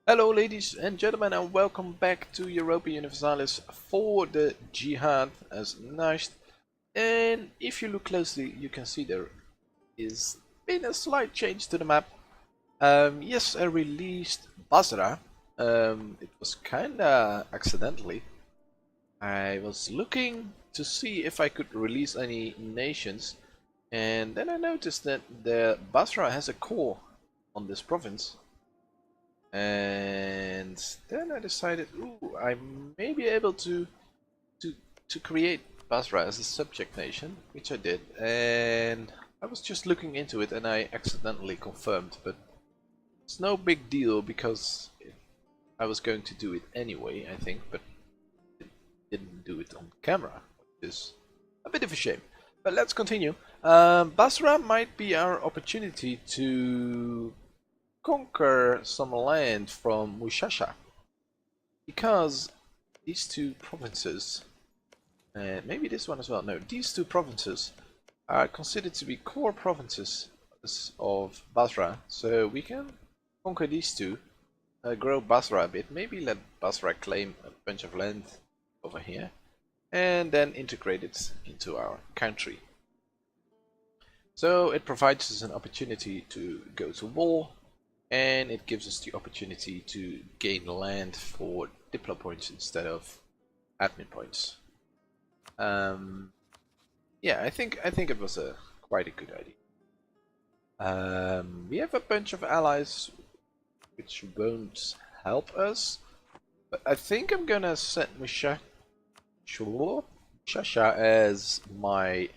Hello ladies and gentlemen, and welcome back to Europa Universalis for the Jihad as Najd. And if you look closely, you can see there is been a slight change to the map. Yes, I released Basra. It was kinda accidentally. I was looking to see if I could release any nations, and then I noticed that the Basra has a core on this province. And then I decided, ooh, I may be able to create Basra as a subject nation, which I did. And I was just looking into it, and I accidentally confirmed, but it's no big deal because I was going to do it anyway, I think, but didn't do it on camera, which is a bit of a shame. But let's continue. Basra might be our opportunity to conquer some land from Mushasha, because these two provinces, and maybe this one as well, no, these two provinces are considered to be core provinces of Basra, so we can conquer these two, grow Basra a bit, maybe let Basra claim a bunch of land over here, and then integrate it into our country. So it provides us an opportunity to go to war, and it gives us the opportunity to gain land for diplo points instead of admin points. Yeah, I think it was quite a good idea. We have a bunch of allies which won't help us, but I think I'm gonna set Mushasha as my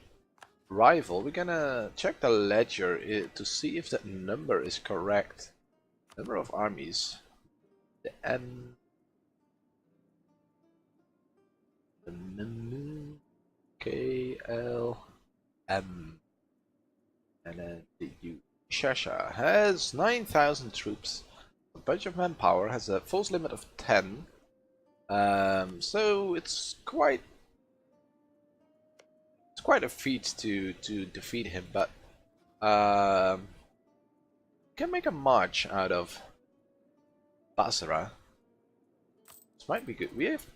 rival. We're gonna check the ledger to see if that number is correct. Number of armies. The M. KLM. And then the U. Shasha has 9,000 troops. A bunch of manpower, has a force limit of 10. So it's quite a feat to defeat him, but can make a march out of Basra. This might be good. We have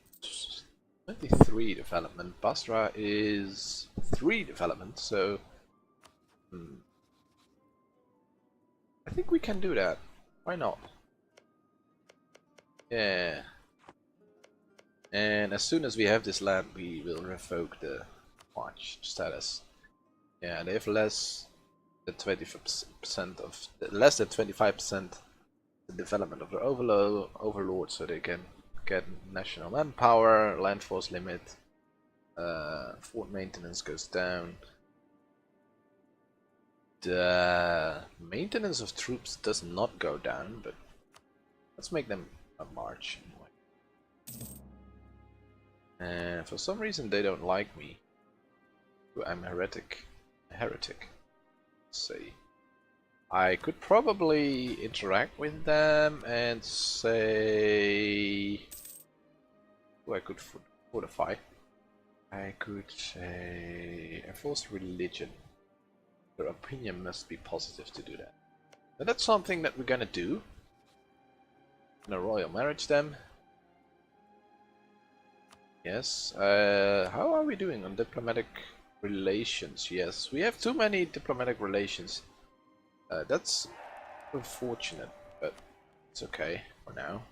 23 development. Basra is 3 development, so I think we can do that. Why not? Yeah. And as soon as we have this land, we will revoke the march status. Yeah, they have less than 20% of less than 25% the development of their overlord, so they can get national manpower, land force limit, fort maintenance goes down. The maintenance of troops does not go down, but let's make them a march anyway. And for some reason they don't like me. I'm a heretic. Let's see. I could probably interact with them and say... Oh, I could fortify. I could say... enforce religion. Their opinion must be positive to do that. But that's something that we're gonna do. Gonna royal marriage them. Yes. How are we doing on diplomatic relations? Yes, we have too many diplomatic relations. That's unfortunate, but it's okay for now.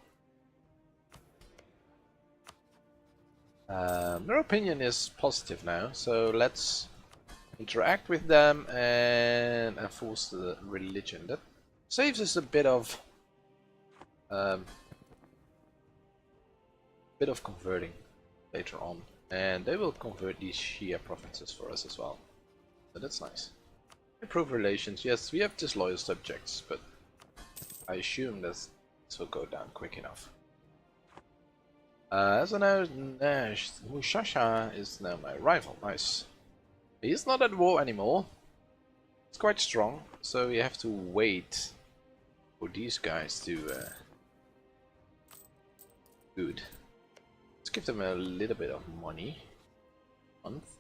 Their opinion is positive now, so let's interact with them and enforce the religion. That saves us a bit of converting later on, and they will convert these Shia provinces for us as well. So that's nice. Improve relations. Yes, we have disloyal subjects, but I assume this will go down quick enough. As of now, Mushasha is now my rival. Nice. He's not at war anymore. It's quite strong, so we have to wait for these guys to good. Let's give them a little bit of money. Month.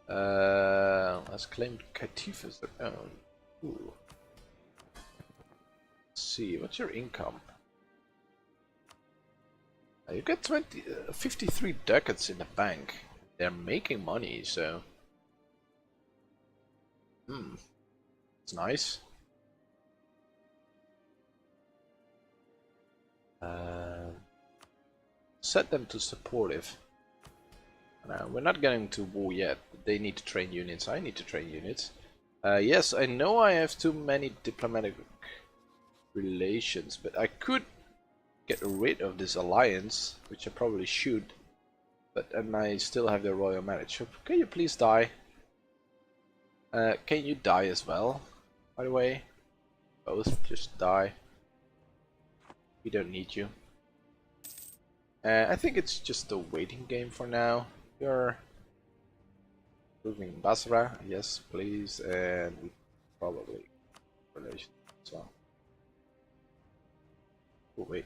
Let's claim Katif as their own. Ooh. Let's see, what's your income? You get 53 ducats in the bank. They're making money, so it's nice. Set them to supportive. We're not going to war yet. They need to train units. I need to train units. Yes, I know I have too many diplomatic relations, but I could get rid of this alliance, which I probably should. And I still have the royal marriage. So can you please die? Can you die as well? By the way, both just die. We don't need you. I think it's just a waiting game for now. You're moving Basra, yes, please, and we probably relations as well. Oh wait.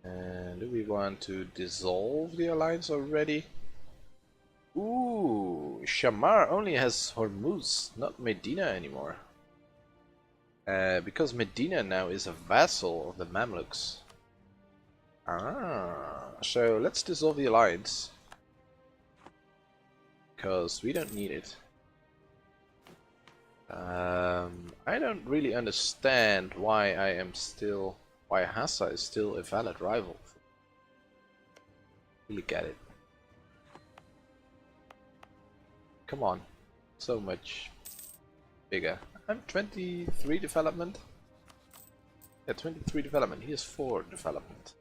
And do we want to dissolve the alliance already? Ooh, Shamar only has Hormuz, not Medina anymore. Because Medina now is a vassal of the Mamluks. So let's dissolve the alliance. Because we don't need it. I don't really understand why why Hassa is still a valid rival. Really get it. Come on, so much bigger. I'm 23 development. Yeah, 23 development. He has 4 development.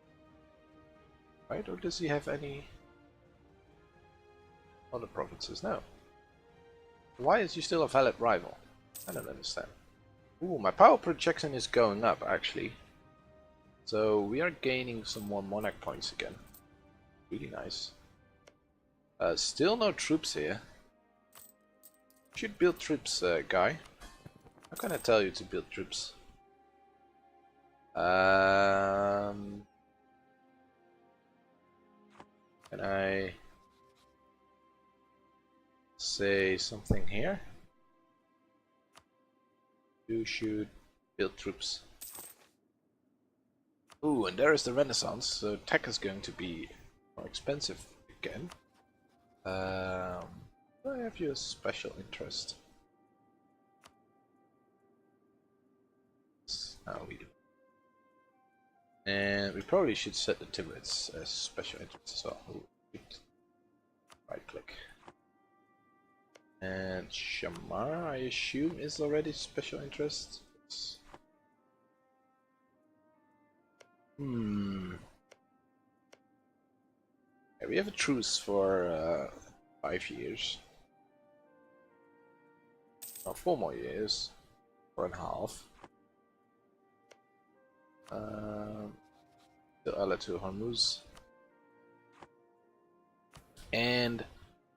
Right? Or does he have any other provinces? No. Why is he still a valid rival? I don't understand. Ooh, my power projection is going up actually. So we are gaining some more monarch points again. Really nice. Still no troops here. Should build troops, guy. How can I tell you to build troops? Can I say something here? You should build troops. Ooh, and there is the Renaissance, so tech is going to be more expensive again. I have you a special interest. Now we do. And we probably should set the Timurids as special interest as well. Right click. And Shamar, I assume, is already special interest. Yeah, we have a truce for 5 years. No, 4 more years. 4.5. The other 2 Hormuz. And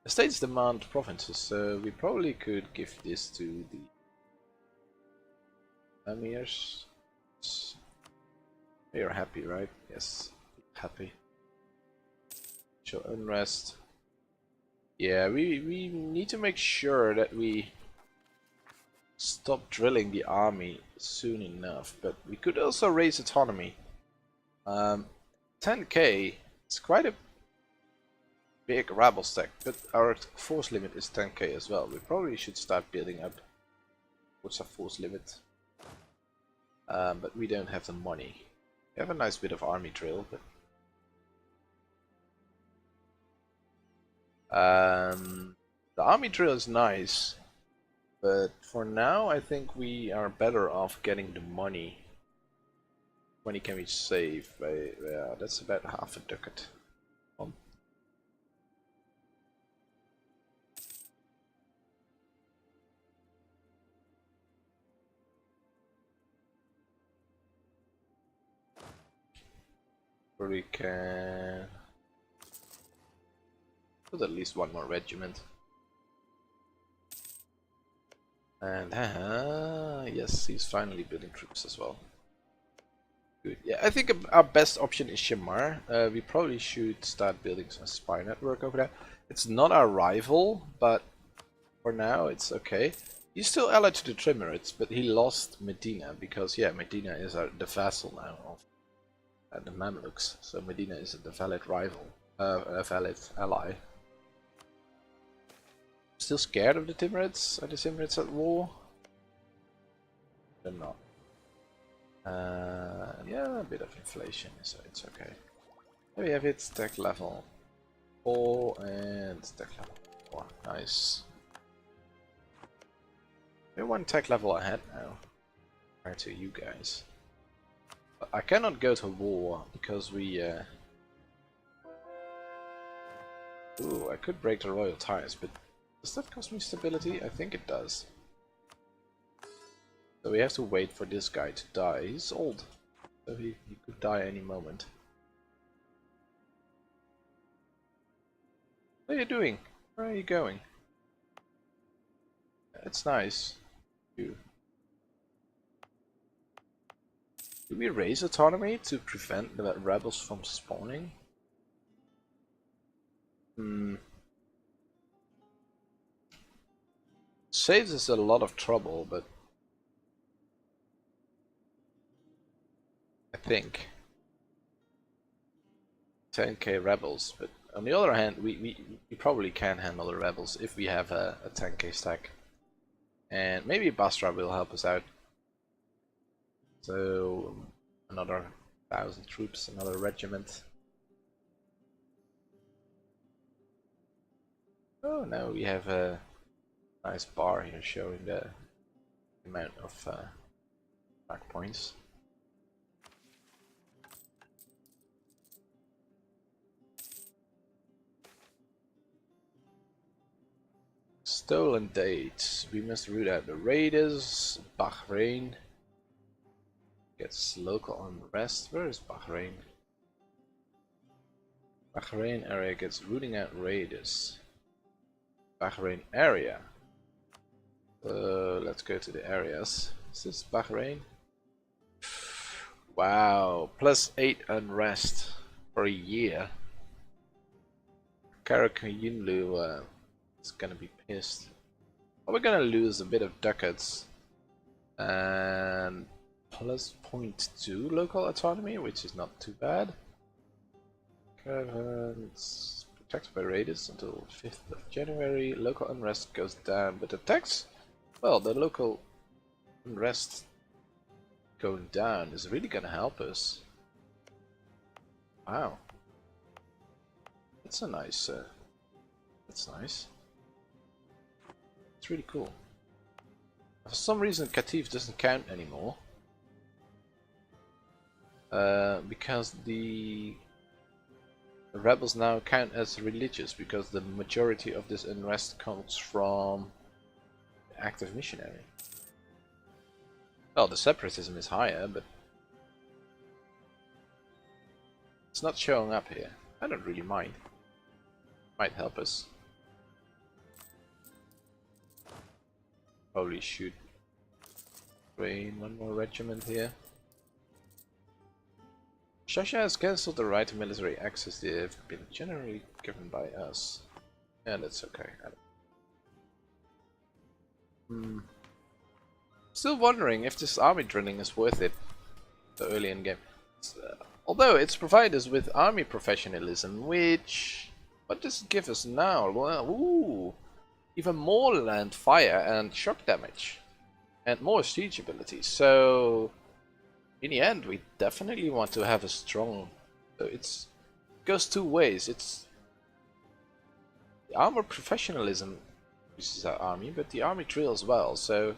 the states demand provinces, so we probably could give this to the emirs. They are happy, right? Yes, happy. Show unrest. Yeah, we need to make sure that we stop drilling the army soon enough, but we could also raise autonomy. 10k is quite a big rabble stack, but our force limit is 10k as well. We probably should start building up what's our force limit. But we don't have the money. We have a nice bit of army drill, but the army drill is nice, but for now I think we are better off getting the money. Money can we save? Yeah, that's about half a ducat. We can put at least 1 more regiment. And yes, he's finally building troops as well. Good. Yeah, I think our best option is Shamar. We probably should start building some spy network over there. It's not our rival, but For now, it's okay. He's still allied to the Trimmerids, but he lost Medina because, yeah, Medina is the vassal now of the Mamluks. So Medina is the valid rival, a valid ally. Still scared of the Timmerids? Are the Timmerids at war? They're not. Yeah, a bit of inflation, so it's okay. There we have it, tech level 4 and tech level 4. Nice. We're one tech level ahead now, compared to you guys. But I cannot go to war because we... Ooh, I could break the royal ties, but does that cost me stability? I think it does. So we have to wait for this guy to die. He's old, so he could die any moment. What are you doing? Where are you going? It's nice. Do we raise autonomy to prevent the rebels from spawning? Saves us a lot of trouble, but I think 10k rebels. But on the other hand, we probably can handle the rebels if we have a 10k stack, and maybe Basra will help us out. So another 1,000 troops, another regiment. Oh, now we have a nice bar here showing the amount of back points. Stolen dates. We must root out the raiders. Bahrain gets local unrest. Where is Bahrain? Bahrain area gets rooting out raiders. Bahrain area. Let's go to the areas. Is this Bahrain? Wow, +8 unrest for a year. Karakayunlu is gonna be pissed. Well, we're gonna lose a bit of ducats and +0.2 local autonomy, which is not too bad. Caravans protected by raiders until 5th of January. Local unrest goes down, but the tax, well, the local unrest going down is really gonna help us. Wow, that's a nice. That's nice. It's really cool. For some reason, Qatif doesn't count anymore. Because the rebels now count as religious, because the majority of this unrest comes from active missionary. Well, the separatism is higher, but it's not showing up here. I don't really mind. Might help us. Probably should train one more regiment here. Shasha has cancelled the right to military access. They've been generally given by us. Yeah, that's okay. Still wondering if this army drilling is worth it so early in game. Although it's provided us with army professionalism, which... what does it give us now? Well, ooh, even more land fire and shock damage. And more siege abilities. So... in the end, we definitely want to have a strong... so it goes two ways. It's... the armor professionalism uses our army, but the army drill as well. So,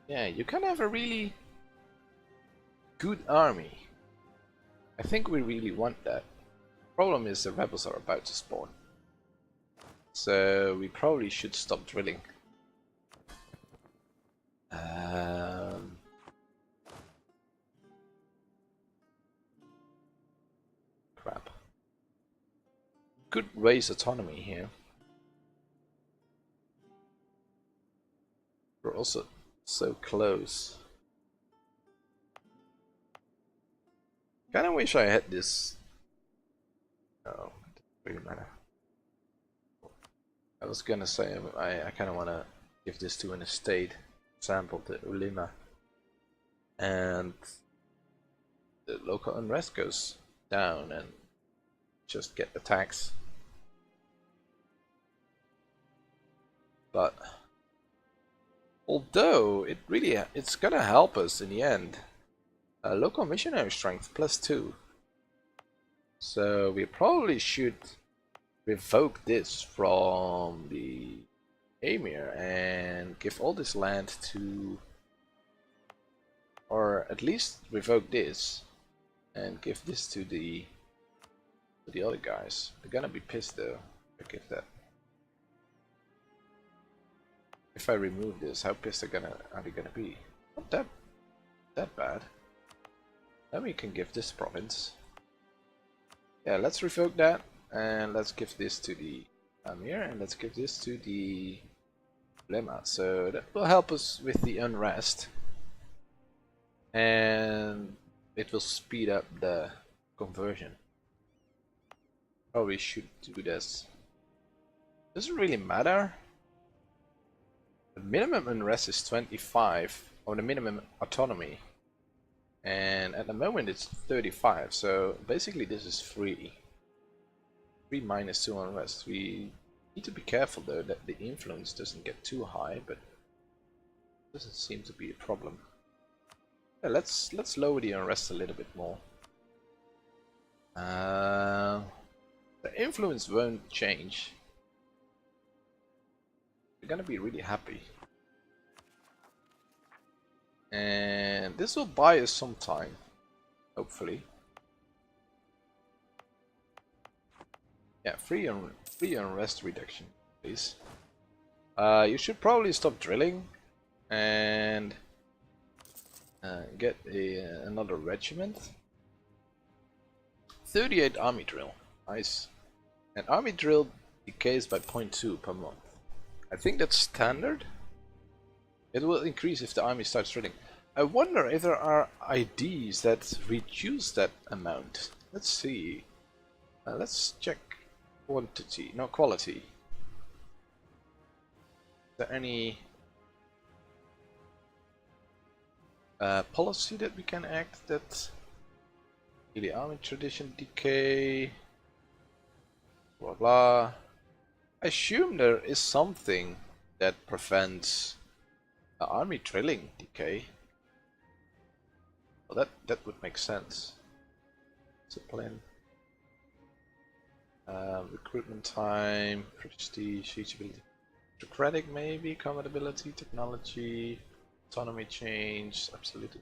yeah, you can have a really good army. I think we really want that. Problem is the rebels are about to spawn. So we probably should stop drilling. Crap. Could raise autonomy here. We're also so close. Kinda wish I had this. Oh, it doesn't really matter. I was gonna say I kind of want to give this to an estate, example to Ulima, and the local unrest goes down and just get the tax. But although it's gonna help us in the end, local missionary strength +2. So we probably should revoke this from the Emir and give all this land to, or at least revoke this and give this to the other guys. They're gonna be pissed though if I give that. If I remove this, how pissed are they gonna be? Not that bad. Then we can give this province. Yeah, let's revoke that and let's give this to the Amir and let's give this to the Lemma. So that will help us with the unrest and it will speed up the conversion. Probably should do this. Doesn't really matter. The minimum unrest is 25, or the minimum autonomy, and at the moment it's 35, so basically this is free. 3 minus 2 unrest. We need to be careful though that the influence doesn't get too high, but it doesn't seem to be a problem. Yeah, let's lower the unrest a little bit more. The influence won't change. They're gonna be really happy. And this will buy us some time, hopefully. Yeah, free unrest reduction, please. You should probably stop drilling and get another regiment. 38 army drill, nice. And army drill decays by 0.2 per month. I think that's standard. It will increase if the army starts drilling. I wonder if there are IDs that reduce that amount. Let's see. Let's check quantity, no quality. Is there any policy that we can act that the army tradition decay? Blah blah. I assume there is something that prevents army drilling decay. Well, that would make sense. Discipline, recruitment time, prestige, feasibility, autocratic maybe, compatibility, technology, autonomy change, absolute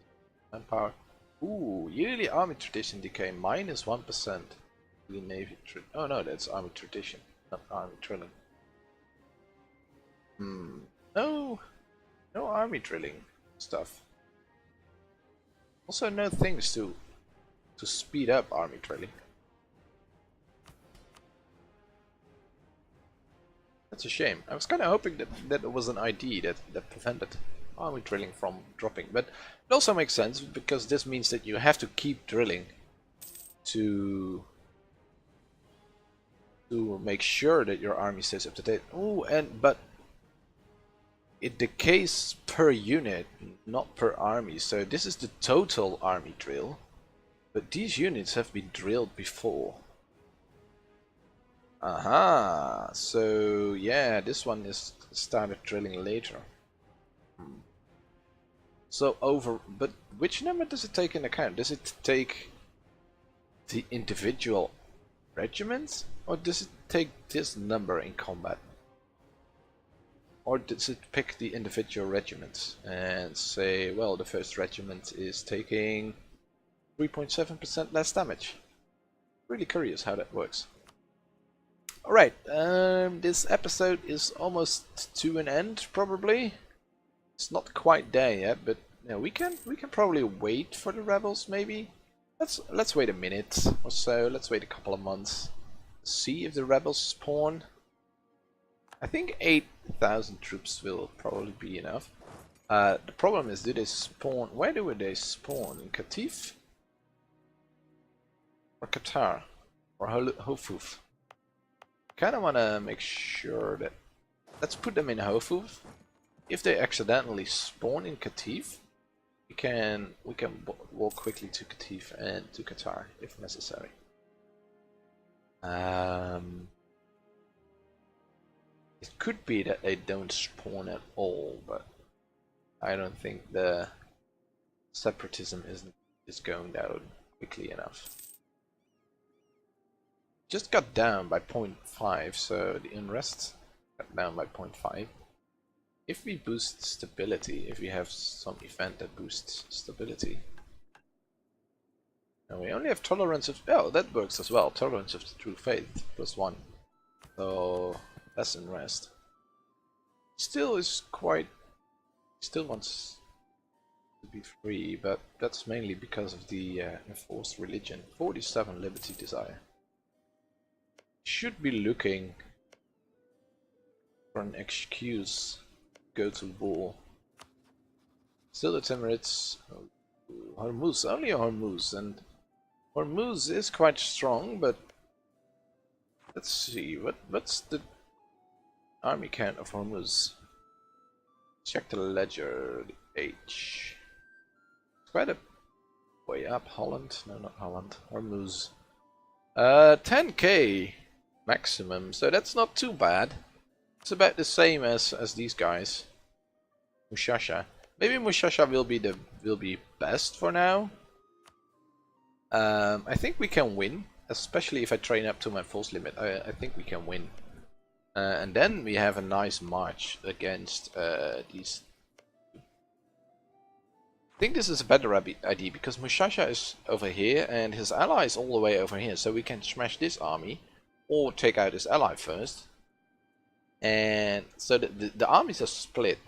manpower. Ooh, yearly army tradition decay -1%. Navy. Oh no, that's army tradition, not army drilling. No army drilling stuff. Also no things to speed up army drilling. That's a shame. I was kind of hoping that there was an ID that prevented army drilling from dropping, but it also makes sense because this means that you have to keep drilling to make sure that your army stays up to date. Oh, but it decays per unit, not per army. So this is the total army drill, but these units have been drilled before. Aha, so yeah, this one is started drilling later. So but which number does it take in account? Does it take the individual regiments, or does it take this number in combat? Or does it pick the individual regiments and say, well, the first regiment is taking 3.7% less damage? Really curious how that works. Alright, this episode is almost to an end, probably. It's not quite there yet, but you know, we can probably wait for the rebels, maybe. Let's wait a minute or so. Let's wait a couple of months. See if the rebels spawn. I think 8,000 troops will probably be enough. The problem is, do they spawn? Where do they spawn? In Qatif? Or Qatar? Or Hofuf? Kind of want to make sure that let's put them in Hofu. If they accidentally spawn in Qatif, we can walk quickly to Qatif and to Qatar if necessary. It could be that they don't spawn at all, but I don't think the separatism is going down quickly enough. Just got down by 0.5, so the unrest got down by 0.5. If we boost stability, if we have some event that boosts stability. And we only have tolerance of, oh, that works as well. Tolerance of the true faith, +1. So less unrest. Still is quite, still wants to be free, but that's mainly because of the enforced religion. 47 liberty desire. Should be looking for an excuse to go to war. Still the Timurids, Hormuz, only Hormuz, and Hormuz is quite strong, but let's see, what's the army count of Hormuz? Check the ledger, the H. It's quite a way up. Holland? No, not Holland. Hormuz. 10k maximum, so that's not too bad. It's about the same as these guys. Mushasha. Maybe Mushasha will be best for now. I think we can win, especially if I train up to my force limit. I think we can win. And then we have a nice march against these. I think this is a better idea because Mushasha is over here and his ally is all the way over here, so we can smash this army or take out his ally first. And so the armies are split.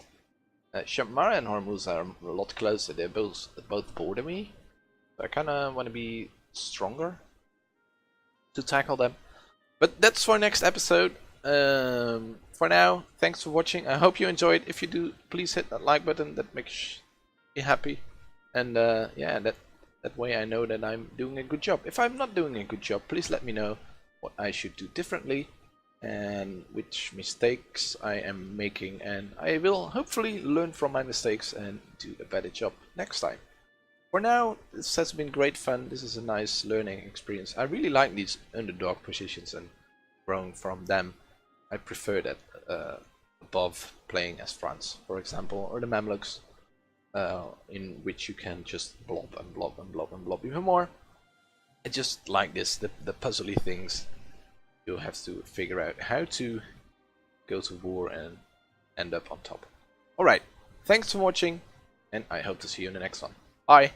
Shamara and Hormuz are a lot closer. They're both border me. So I kind of want to be stronger to tackle them. But that's for next episode. For now, thanks for watching. I hope you enjoyed. If you do, please hit that like button. That makes me happy. And yeah, that way I know that I'm doing a good job. If I'm not doing a good job, please let me know what I should do differently and which mistakes I am making, and I will hopefully learn from my mistakes and do a better job next time. For now, this has been great fun. This is a nice learning experience. I really like these underdog positions and growing from them. I prefer that above playing as France, for example, or the Mamluks, in which you can just blob and blob and blob and blob even more. I just like this, the puzzly things. You have to figure out how to go to war and end up on top. Alright, thanks for watching, and I hope to see you in the next one. Bye!